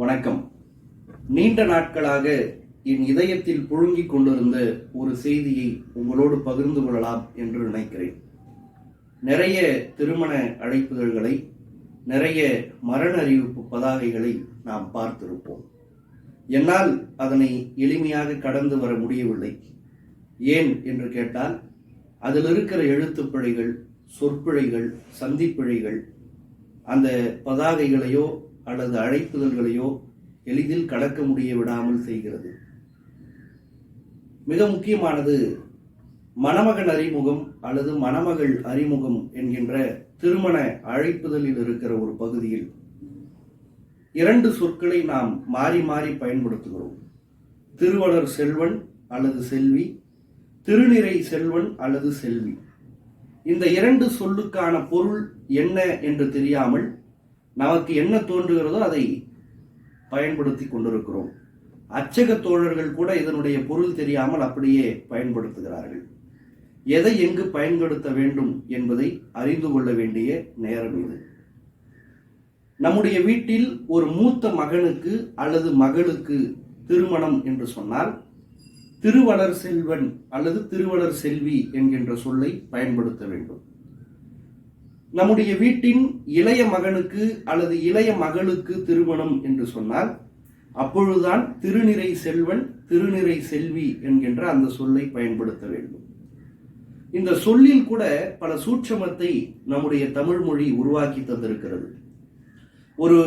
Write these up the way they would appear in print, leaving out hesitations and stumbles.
வணக்கம். நீண்ட நாட்களாக என் இதயத்தில் புழுங்கிக் கொண்டிருந்த ஒரு செய்தியை உங்களோடு பகிர்ந்து கொள்ளலாம் என்று நினைக்கிறேன். நிறைய திருமண அழைப்புதழ்களை, நிறைய மரண அறிவிப்பு பதாகைகளை நாம் பார்த்திருப்போம். என்னால் அதனை எளிமையாக கடந்து வர முடியவில்லை. ஏன் என்று கேட்டால், அதில் இருக்கிற எழுத்துப்பிழைகள், சொற்பிழைகள், சந்திப்பிழைகள் அந்த பதாகைகளையோ அல்லது அழைப்புதல்களையோ எளிதில் கடக்க முடிய விடாமல் செய்கிறது. மிக முக்கியமானது மணமகன் அறிமுகம் அல்லது மணமகள் அறிமுகம் என்கின்ற திருமண அழைப்புதலில் இருக்கிற ஒரு பகுதியில் இரண்டு சொற்களை நாம் மாறி மாறி பயன்படுத்துகிறோம். திருவளர் செல்வன் அல்லது செல்வி, திருநிறை செல்வன் அல்லது செல்வி. இந்த இரண்டு சொல்லுக்கான பொருள் என்ன என்று தெரியாமல் நமக்கு என்ன தோன்றுகிறதோ அதை பயன்படுத்தி கொண்டிருக்கிறோம். அச்சக தோழர்கள் கூட இதனுடைய பொருள் தெரியாமல் அப்படியே பயன்படுத்துகிறார்கள். எதை எங்கு பயன்படுத்த வேண்டும் என்பதை அறிந்து கொள்ள வேண்டிய நேரம் இது. நம்முடைய வீட்டில் ஒரு மூத்த மகனுக்கு அல்லது மகளுக்கு திருமணம் என்று சொன்னால் திருவளர் செல்வன் அல்லது திருவளர் செல்வி என்கின்ற சொல்லை பயன்படுத்த வேண்டும். நம்முடைய வீட்டின் இளைய மகனுக்கு அல்லது இளைய மகளுக்கு திருமணம் என்று சொன்னால் அப்பொழுதுதான் திருநிறை செல்வன் திருநிறை செல்வி என்கின்ற அந்த சொல்லை பயன்படுத்த வேண்டும். இந்த சொல்லில் கூட பல சூட்சமத்தை நம்முடைய தமிழ் மொழி உருவாக்கி தந்திருக்கிறது. ஒரு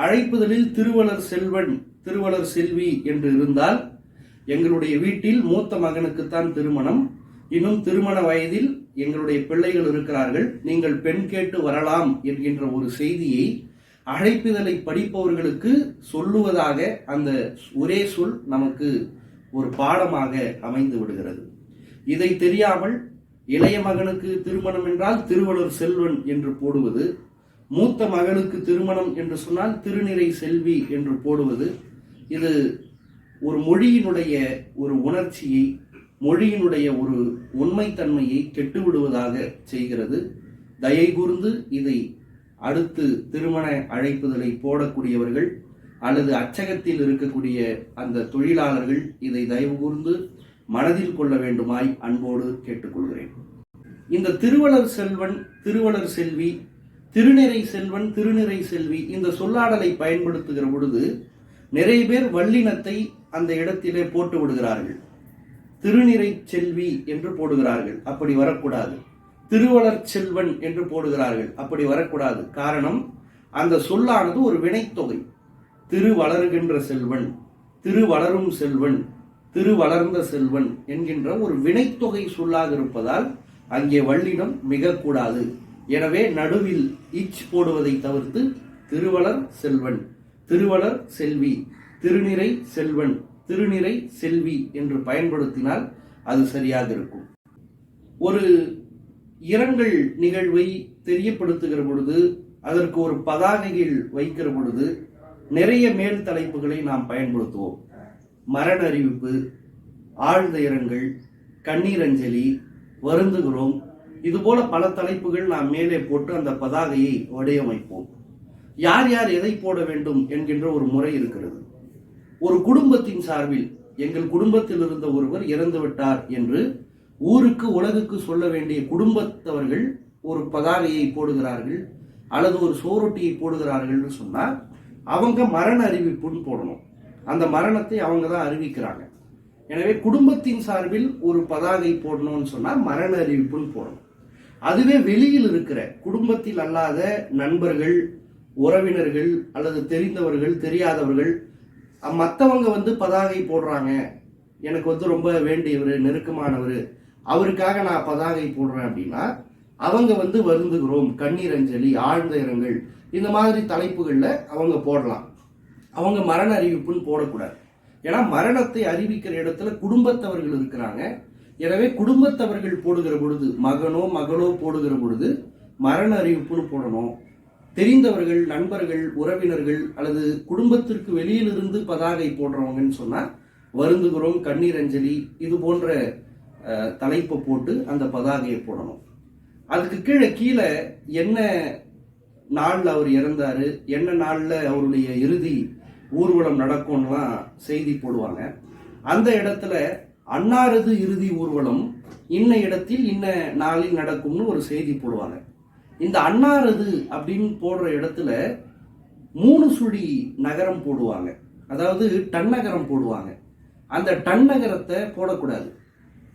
அழைப்புதலில் திருவளர் செல்வன் திருவளர் செல்வி என்று இருந்தால் எங்களுடைய வீட்டில் மூத்த மகனுக்குத்தான் திருமணம், இன்னும் திருமண வயதில் எங்களுடைய பிள்ளைகள் இருக்கிறார்கள், நீங்கள் பெண் கேட்டு வரலாம் என்கின்ற ஒரு செய்தியை அழைப்புதலை படிப்பவர்களுக்கு சொல்லுவதாக அந்த ஒரே சொல் நமக்கு ஒரு பாடமாக அமைந்து விடுகிறது. இதை தெரியாமல் இளைய மகனுக்கு திருமணம் என்றால் திருவளர் செல்வன் என்று போடுவது, மூத்த மகளுக்கு திருமணம் என்று சொன்னால் திருநிறை செல்வி என்று போடுவது, இது ஒரு மொழியினுடைய ஒரு உணர்ச்சியை, மொழியினுடைய ஒரு உண்மைத்தன்மையை கெட்டுவிடுவதாக செய்கிறது. தயை கூர்ந்து இதை அடுத்து திருமண அழைப்புதலை போடக்கூடியவர்கள் அல்லது அச்சகத்தில் இருக்கக்கூடிய அந்த தொழிலாளர்கள் இதை தயவு கூர்ந்து மனதில் கொள்ள வேண்டுமாய் அன்போடு கேட்டுக்கொள்கிறேன். இந்த திருவளர் செல்வன் திருவளர் செல்வி, திருநிறை செல்வன் திருநிறை செல்வி இந்த சொல்லாடலை பயன்படுத்துகிற பொழுது நிறைய பேர் வல்லினத்தை அந்த இடத்திலே போட்டு விடுகிறார்கள். திருநிறை செல்வி என்று போடுகிறார்கள், அப்படி வரக்கூடாது. திருவளர் செல்வன் என்று போடுகிறார்கள், அப்படி வரக்கூடாது. காரணம், அந்த சொல்லானது ஒரு வினைத்தொகை. திரு வளருகின்ற செல்வன், திரு வளரும் செல்வன், திரு வளர்ந்த செல்வன் என்கின்ற ஒரு வினைத்தொகை சொல்லாக இருப்பதால் அங்கே வல்லினம் மிகக்கூடாது. எனவே நடுவில் இச் போடுவதை தவிர்த்து திருவளர் செல்வன், திருவளர் செல்வி, திருநிறை செல்வன், திருநிறை செல்வி என்று பயன்படுத்தினால் அது சரியாக இருக்கும். ஒரு இரங்கல் நிகழ்வை தெரியப்படுத்துகிற பொழுது, அதற்கு ஒரு பதாகையில் வைக்கிற பொழுது நிறைய மேல் தலைப்புகளை நாம் பயன்படுத்துவோம். மரண அறிவிப்பு, ஆழ்ந்த இரங்கல், கண்ணீரஞ்சலி, வருந்துகிறோம், இதுபோல பல தலைப்புகள் நாம் மேலே போட்டு அந்த பதாகையை வடிவமைப்போம். யார் யார் எதை போட வேண்டும் என்கின்ற ஒரு முறை இருக்கிறது. ஒரு குடும்பத்தின் சார்பில் எங்கள் குடும்பத்தில் இருந்த ஒருவர் இறந்து விட்டார் என்று ஊருக்கு உலகுக்கு சொல்ல வேண்டிய குடும்பத்தவர்கள் ஒரு பதாகையை போடுகிறார்கள் அல்லது ஒரு சோரொட்டியை போடுகிறார்கள் சொன்னால் அவங்க மரண அறிவிப்புன்னு போடணும். அந்த மரணத்தை அவங்க தான் அறிவிக்கிறாங்க. எனவே குடும்பத்தின் சார்பில் ஒரு பதாகை போடணும்னு சொன்னால் மரண அறிவிப்புன்னு போடணும். அதுவே வெளியில் இருக்கிற குடும்பத்தில் அல்லாத நண்பர்கள், உறவினர்கள் அல்லது தெரிந்தவர்கள் தெரியாதவர்கள் மற்றவங்க பதாகை போடுறாங்க, எனக்கு ரொம்ப வேண்டியவர் நெருக்கமானவர், அவருக்காக நான் பதாகை போடுறேன் அப்படின்னா அவங்க வருந்துகிறோம், கண்ணீர் அஞ்சலி, ஆழ்ந்த இரங்கல் இந்த மாதிரி தலைப்புகளில் அவங்க போடலாம். அவங்க மரண அறிவிப்புன்னு போடக்கூடாது. ஏன்னா மரணத்தை அறிவிக்கிற இடத்துல குடும்பத்தவர்கள் இருக்கிறாங்க. எனவே குடும்பத்தவர்கள் போடுகிற பொழுது, மகனோ மகளோ போடுகிற பொழுது மரண அறிவிப்புன்னு போடணும். தெரிந்தவர்கள், நண்பர்கள், உறவினர்கள் அல்லது குடும்பத்திற்கு வெளியிலிருந்து பதாகை போடுறவங்கன்னு சொன்னால் வருந்துகிறோம், கண்ணீர் அஞ்சலி இது போன்ற தலைப்பை போட்டு அந்த பதாகையை போடணும். அதுக்கு கீழே என்ன நாளில் அவர் இறந்தாரு, என்ன நாளில் அவருடைய இறுதி ஊர்வலம் நடக்கும்லாம் செய்தி போடுவாங்க. அந்த இடத்துல அன்னாரது இறுதி ஊர்வலம் இன்ன இடத்தில் இன்ன நாளில் நடக்கும்னு ஒரு செய்தி போடுவாங்க. இந்த அன்னாரது அப்படின்னு போடுற இடத்துல 3 சுழி நகரம் போடுவாங்க, அதாவது டன்னகரம் போடுவாங்க. அந்த டன்னகரத்தை போடக்கூடாது.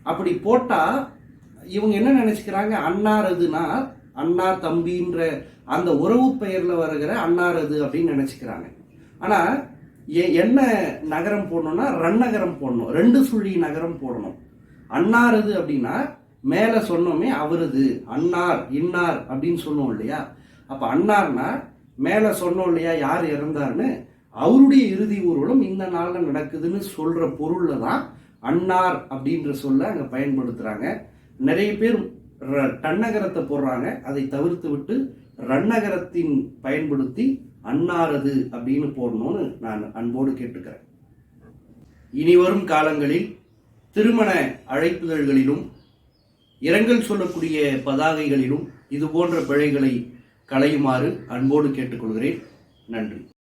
அப்படி போட்டா இவங்க என்ன நினைச்சுக்கிறாங்க, அன்னாரதுனா அண்ணா தம்பின்ற அந்த உறவு பெயர்ல வருகிற அன்னாரது அப்படின்னு நினைச்சுக்கிறாங்க. ஆனா என்ன நகரம் போடணும்னா ரன்னகரம் போடணும், 2 சுழி நகரம் போடணும். அன்னாரது அப்படின்னா மேல சொன்னோமே அவரது, அன்னார் இன்னார் அப்படின்னு சொன்னோம் இல்லையா. அப்ப அன்னார்னா மேல சொன்னோம் இல்லையா யார் இறந்தார்னு, அவருடைய இறுதி ஊர்வலம் இந்த நாள்ல நடக்குதுன்னு சொல்ற பொருள்ல தான் அன்னார் அப்படின்ற சொல்ல அங்க பயன்படுத்துறாங்க. நிறைய பேர் டன்னகரத்தை போடுறாங்க, அதை தவிர்த்து விட்டு ரன்னகரத்தின் பயன்படுத்தி அன்னாரது அப்படின்னு போடணும்னு நான் அன்போடு கேட்டுக்கிறேன். இனி வரும் காலங்களில் திருமண அழைப்புதழ்களிலும் இரங்கல் சொல்லக்கூடிய பதாகைகளிலும் இது போன்ற பிழைகளை களையுமாறு அன்போடு கேட்டுக்கொள்கிறேன். நன்றி.